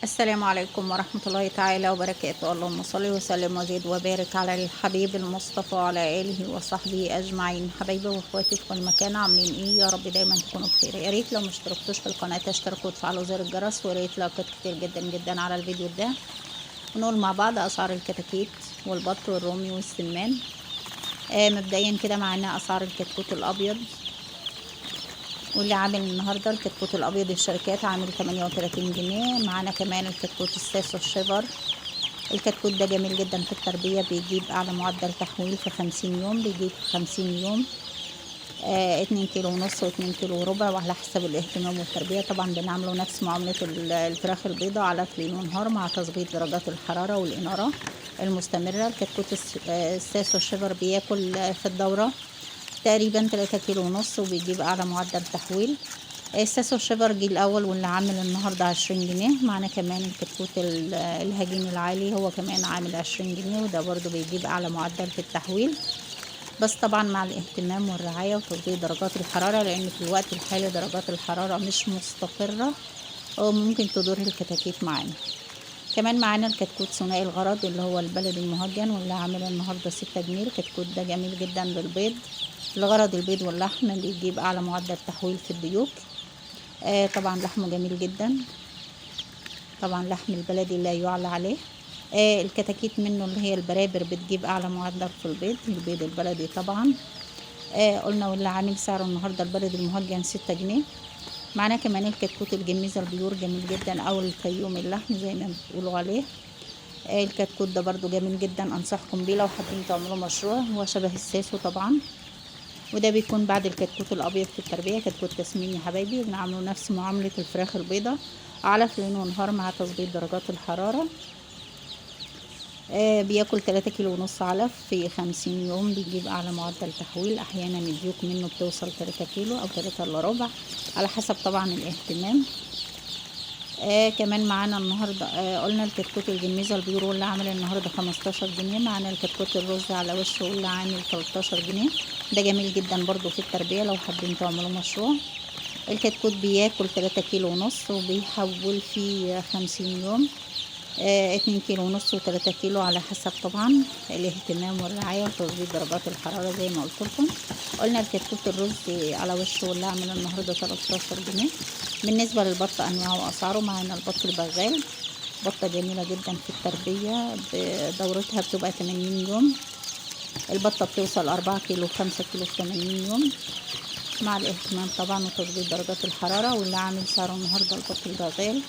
السلام عليكم ورحمة الله تعالى وبركاته. اللهم صل وسلم وزد وبارك على الحبيب المصطفى وعلى آله وصحبه أجمعين. حبايبي واخواتي في كل مكان، عاملين ايه؟ يا رب دايما تكونوا بخير. يا ريت لو مشتركتوش في القناة تشتركوا وتفعلوا زر الجرس، ويا ريت لايكات كتير جدا جدا على الفيديو ده. ونقول مع بعض أسعار الكتاكيت والبط والرومي والسمان. مبدئيا كده معانا أسعار الكتكوت الأبيض، واللي عامل النهارده الكتكوت الابيض الشركات عامل 38 جنيه. معانا كمان الكتكوت الساسو الشيفر. الكتكوت ده جميل جدا في التربيه، بيجيب اعلى معدل تحويل في 50 يوم، بيجيب 50 يوم 2 كيلو ونص و2 كيلو وربع، وعلى حسب الاهتمام والتربيه. طبعا بنعمله نفس معامله الفراخ البيضاء على ليل ونهار، مع تظبيط درجات الحراره والاناره المستمره. الكتكوت الساسو الشيفر بياكل في الدوره تقريبا 3 كيلو ونص، وبيجيب اعلى معدل تحويل. الساسو الشيفر جه الاول واللي عامل النهارده 20 جنيه. معانا كمان الكتكوت الهجين العالي، هو كمان عامل 20 جنيه، وده برضو بيجيب اعلى معدل في التحويل، بس طبعا مع الاهتمام والرعايه وتظبيط درجات الحراره، لان في الوقت الحالي درجات الحراره مش مستقره وممكن تضر الكتاكيت معانا. كمان معانا الكتكوت ثنائي الغرض اللي هو البلدي المهجن، واللي عامل النهارده 6 جنيه. الكتكوت ده جميل جدا للبيض، لغرض البيض واللحم، بيجيب اعلى معدل تحويل في الديوك. طبعا لحمه جميل جدا، طبعا لحم البلدي لا يعلى عليه. الكتاكيت منه اللي هي البرابر بتجيب اعلى معدل في البيض البلدي طبعا. قلنا واللي عامل سعره النهارده البلدي المهجن 6 جنيه. معانا كمان الكتكوت الجميزه البيور، جميل جدا، او الفيوم اللحم زي ما بتقولوا عليه. الكتكوت ده برضو جميل جدا، انصحكم بيه لو حابين تعملوا مشروع. هو شبه الساسو طبعا، وده بيكون بعد الكتكوت الابيض في التربيه. كتكوت تسمين يا حبايبي، بنعمله نفس معامله الفراخ البيضاء على ليل ونهار مع تظبيط درجات الحراره. بياكل 3 كيلو ونص علف في 50 يوم، بيجيب اعلى معدل تحويل. احيانا الديوك منه بتوصل 3 كيلو او 3 الا ربع، على حسب طبعا الاهتمام. كمان معانا النهارده قلنا الكتكوت الجميزه البيور، واللي عامل النهارده 15 جنيه. معانا الكتكوت الرز على وشه، واللي عامل 13 جنيه. ده جميل جدا برضو في التربيه لو حابين تعملوا مشروع. الكتكوت بياكل 3 كيلو ونص، وبيحول في 50 يوم 2 كيلو ونص و3 كيلو، على حسب طبعا الاهتمام والرعايه وتظبيط درجات الحراره زي ما قلت لكم. قلنا الكتكوت الرز على وشه، واللي عامل النهارده 13 جنيه. بالنسبه للبط انواعه واسعاره، معانا البط البغال، بطه جميله جدا في التربيه، دورتها بتبقى 80 يوم. البطه بتوصل 4 كيلو 5 كيلو في 80 يوم، مع الاهتمام طبعا وتظبيط درجات الحراره. واللي عامل سعره النهارده البط البغال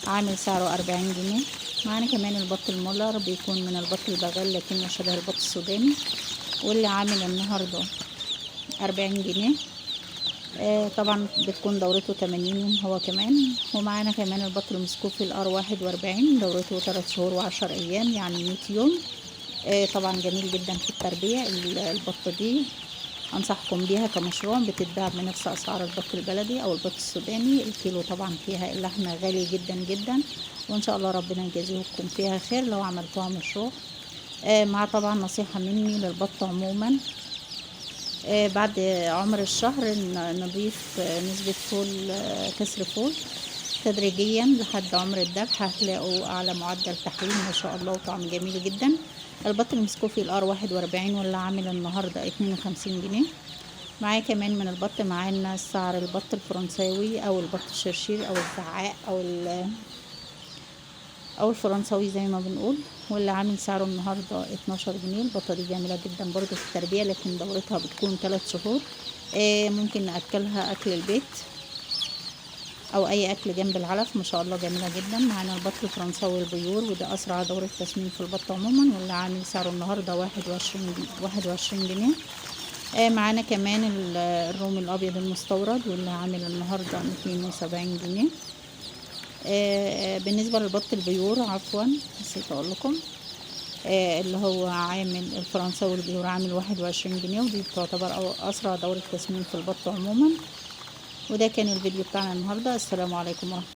عامل سعره 40 جنيه. معانا كمان البط المولر، بيكون من البط البغال لكنه شبه البط السوداني، واللي عامل النهارده 40 جنيه. طبعا بتكون دورته 80 يوم هو كمان. ومعانا كمان البط المسكوفي الار 41، دورته 3 شهور و10 ايام، يعني 100 يوم. طبعا جميل جدا في التربيه. البطه دي انصحكم بيها كمشروع، بتتباع بنفس اسعار البط البلدي او البط السوداني. الكيلو طبعا فيها اللحمه غالي جدا جدا، وان شاء الله ربنا يجازيكم فيها خير لو عملتوها مشروع. مع طبعا نصيحه مني للبط عموما، بعد عمر الشهر نضيف نسبه فول، كسر فول تدريجيا لحد عمر الذبح، هتلاقوا اعلى معدل تحويل ما شاء الله، وطعم جميل جدا. البط المسكوفي الار 41، واللي عامل النهارده 52 جنيه. معايا كمان من البط، معانا سعر البط الفرنساوي او البط الشرشير او الزعاق او الفرنساوي زي ما بنقول، واللي عامل سعره النهارده 12 جنيه. البطه دي جميله جدا برضو في التربيه، لكن دورتها بتكون 3 شهور. ممكن ناكلها اكل البيت او اي اكل جنب العلف، ما شاء الله جميله جدا. معانا البط الفرنساوي البيور، وده اسرع دوره تسمين في البط عموما، واللي عامل سعره النهارده 21 جنيه. معانا كمان الرومي الابيض المستورد، واللي عامل النهارده 270 جنيه. بالنسبه للبط البيور، عفوا نسيت اقول لكم، اللي هو عامل الفرنساوي البيور عامل 21 جنيه، ودي تعتبر اسرع دوره تسمين في البط عموما. وده كان الفيديو بتاعنا النهارده. السلام عليكم ورحمه الله.